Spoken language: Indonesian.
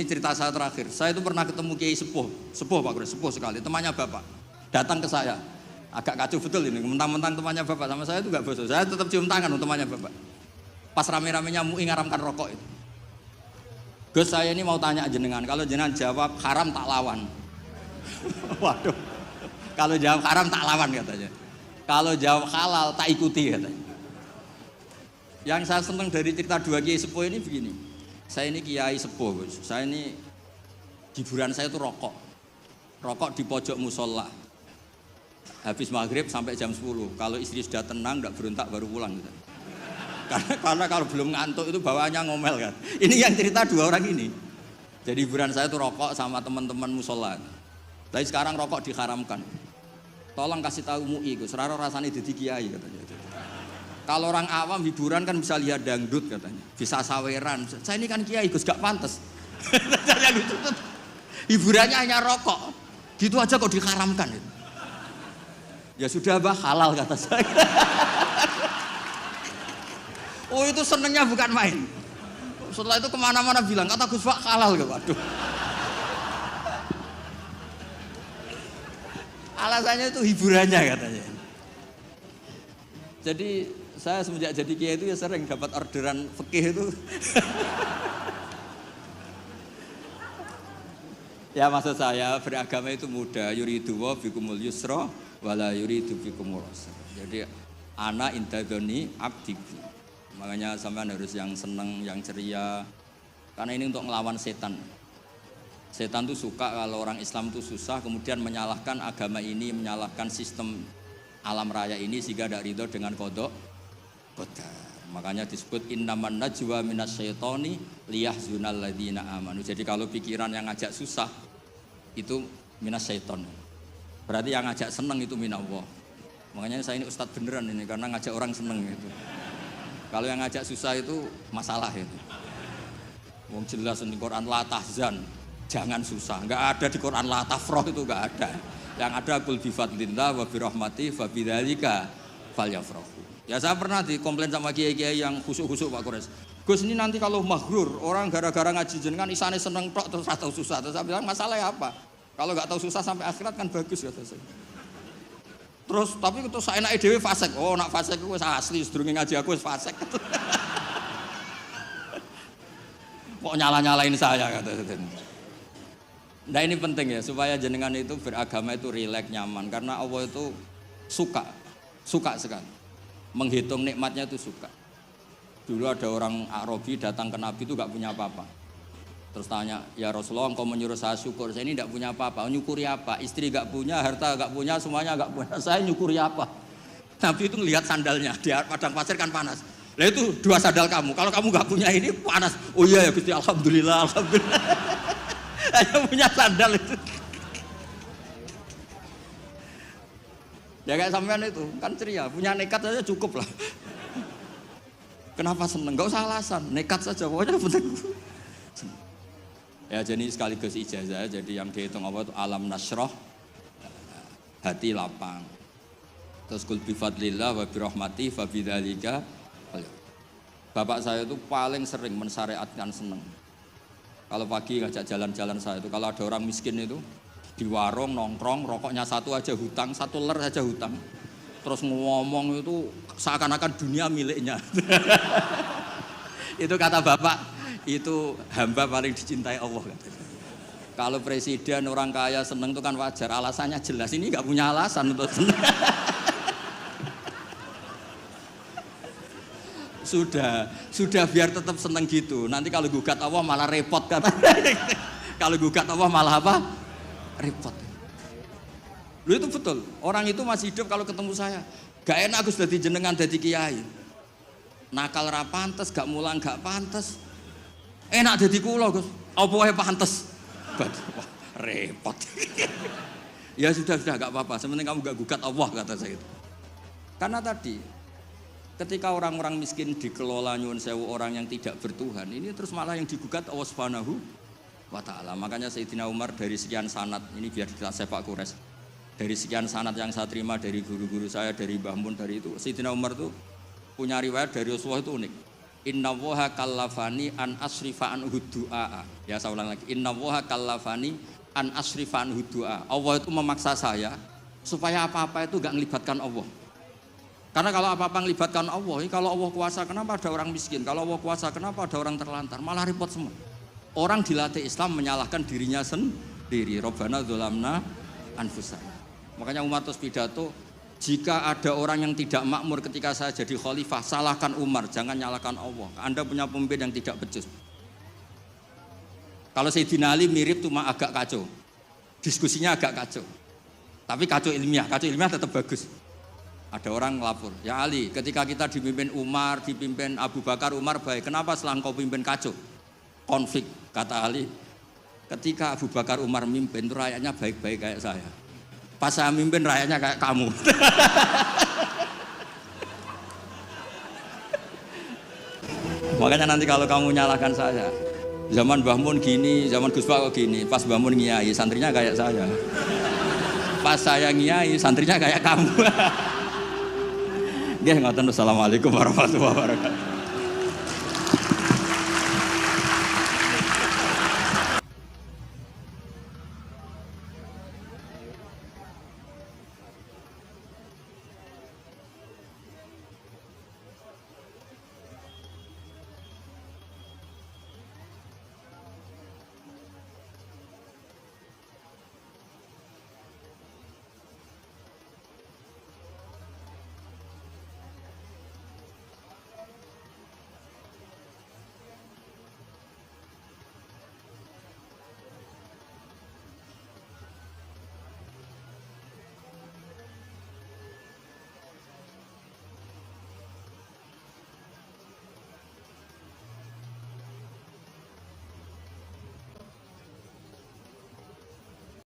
ini cerita saya terakhir. Saya itu pernah ketemu Kiai sepuh Pak Kures, sepuh sekali, temannya Bapak. Datang ke saya, agak kacau betul ini, mentang-mentang temannya Bapak sama saya itu gak bosok. Saya tetap cium tangan untuk temannya Bapak. Pas rame-ramenya MUI ngaramkan rokok itu. Gus, saya ini mau tanya jenengan, kalau jenengan jawab haram tak lawan. Waduh, kalau jawab haram tak lawan katanya. Kalau jawab halal tak ikuti katanya. Yang saya senang dari cerita dua Kiai sepuh ini begini. Saya ini Kiai sepuh, Gus. Saya ini hiburan saya itu rokok. Rokok di pojok musola. Habis maghrib sampai jam 10. Kalau istri sudah tenang, enggak berontak baru pulang gitu. Karena kalau belum ngantuk itu bawaannya ngomel kan. Ini yang cerita dua orang ini. Jadi hiburan saya itu rokok sama teman-teman musola. Tapi sekarang rokok diharamkan. Tolong kasih tahu MUI, Gus. Raro rasanya jadi kiai katanya. Kalau orang awam hiburan kan bisa lihat dangdut katanya, bisa saweran. Saya ini kan kiai Gus, gak pantas. Hiburannya hanya rokok, gitu aja kok diharamkan. Ya sudah bah, halal kata saya. Oh itu senengnya bukan main. Setelah itu kemana-mana bilang kata Gus Pak halal gak? Waduh. Alasannya itu hiburannya katanya. Jadi saya semenjak jadi kiai itu ya sering dapat orderan fikih itu. Ya maksud saya beragama itu mudah. Yuridu wa bikumul yusra wala yuridu bikumul usra. Jadi ana intadoni abdi. Makanya sampean harus yang seneng, yang ceria. Karena ini untuk ngelawan setan. Setan tuh suka kalau orang Islam tuh susah, kemudian menyalahkan agama ini, menyalahkan sistem alam raya ini sehingga tidak ridho dengan kodok. Makanya disebut innaman najwa minasyaitoni liyahzunal ladzina amanu. Jadi kalau pikiran yang ngajak susah itu minasyaiton. Berarti yang ngajak seneng itu minallah. Makanya saya ini ustadz beneran ini karena ngajak orang seneng gitu. Kalau yang ngajak susah itu masalah itu. Wong jelas di Quran la tahzan, jangan susah. Enggak ada di Quran la tafrah itu enggak ada. Yang ada qul bi fadlillah wa bi rahmati fa bidzalika falyafrahu. Ya saya pernah dikomplain sama kiai-kiai yang khusuk-khusuk Pak Kures. Gus ini nanti kalau maghrur, orang gara-gara ngaji jenengan isane seneng tok terus atau susah. Terus saya bilang masalahnya apa? Kalau nggak tahu susah sampai akhirat kan bagus kata saya. Terus tapi itu saya enak dhewe fasik. Oh nak fasik wis asli sedurunge ngaji aku wis fasik. Kok nyala-nyalain saya kata saya. Nah ini penting ya supaya jenengan itu beragama itu rileks nyaman karena Allah itu suka sekali. Menghitung nikmatnya itu suka. Dulu ada orang Arabi datang ke Nabi itu gak punya apa-apa. Terus tanya, ya Rasulullah engkau menyuruh saya syukur, saya ini gak punya apa-apa. Nyukuri apa? Istri gak punya, harta gak punya, semuanya gak punya. Saya nyukuri apa? Nabi itu ngelihat sandalnya, di padang pasir kan panas. Lah itu 2 sandal kamu, kalau kamu gak punya ini panas. Oh iya ya Gusti, alhamdulillah. Hanya punya sandal itu. Ya kayak sampean itu kan ceria, punya nekat saja cukup lah. Kenapa seneng? Gak usah alasan, nekat saja pokoknya penting. Ya jadi sekaligus ijazah, jadi yang dihitung apa itu alam nasroh, hati lapang. Terus kul bi fadlillah wa bi rahmati fa bidzalika. Bapak saya itu paling sering mensyariatkan seneng. Kalau pagi ngajak jalan-jalan saya itu, kalau ada orang miskin itu di warung nongkrong rokoknya satu aja hutang, 1 ler saja hutang. Terus ngomong itu seakan-akan dunia miliknya. Itu kata bapak, itu hamba paling dicintai Allah. Kalau presiden orang kaya seneng itu kan wajar, alasannya jelas. Ini nggak punya alasan untuk seneng. Sudah biar tetap seneng gitu. Nanti kalau gugat Allah malah repot katanya. Kalau gugat Allah malah apa? Repot. Lu itu betul. Orang itu masih hidup kalau ketemu saya. Gak enak aku sudah jenengan jadi kiai. Nakal ra pantes, gak mulang gak pantes. Enak jadi kula, Gus. Apa wae pantes. Wah, repot. Ya sudah gak apa-apa. Sementing kamu gak gugat Allah kata saya itu. Karena tadi ketika orang-orang miskin dikelola nyuwun sewu orang yang tidak bertuhan, ini terus malah yang digugat Allah Subhanahu wa ta'ala. Makanya Sayyidina Umar dari sekian sanad, ini biar kita sepak kures, dari sekian sanad yang saya terima dari guru-guru saya, dari Mbah Mun, dari itu Sayyidina Umar tuh punya riwayat dari Rasulullah itu unik. Innallaha kallafani an asrifa an du'a. Ya saya ulang lagi. Innallaha kallafani an asrifa an du'a. Allah itu memaksa saya supaya apa-apa itu enggak melibatkan Allah. Karena kalau apa-apa melibatkan Allah, kalau Allah kuasa kenapa ada orang miskin? Kalau Allah kuasa kenapa ada orang terlantar? Malah repot semua. Orang dilatih Islam menyalahkan dirinya sendiri. Rabbana dzolamna anfusana. Makanya Umar terus pidato, jika ada orang yang tidak makmur ketika saya jadi khalifah, salahkan Umar, jangan nyalahkan Allah. Anda punya pemimpin yang tidak becus. Kalau Sayyidina Ali mirip cuma agak kacau. Diskusinya agak kacau. Tapi kacau ilmiah tetap bagus. Ada orang ngelapor, ya Ali, ketika kita dipimpin Umar, dipimpin Abu Bakar, Umar baik. Kenapa setelah engkau pimpin kacau? Konflik, kata Ali. Ketika Abu Bakar, Umar mimpin, itu rakyatnya baik-baik kayak saya. Pas saya mimpin, rakyatnya kayak kamu. Makanya nanti kalau kamu nyalahkan saya, zaman Mbah Mun gini, zaman Gus Pak gini, pas Mbah Mun ngiyai, santrinya kayak saya. Pas saya ngiyai, santrinya kayak kamu. Nggih, ngoten. Assalamualaikum warahmatullahi wabarakatuh.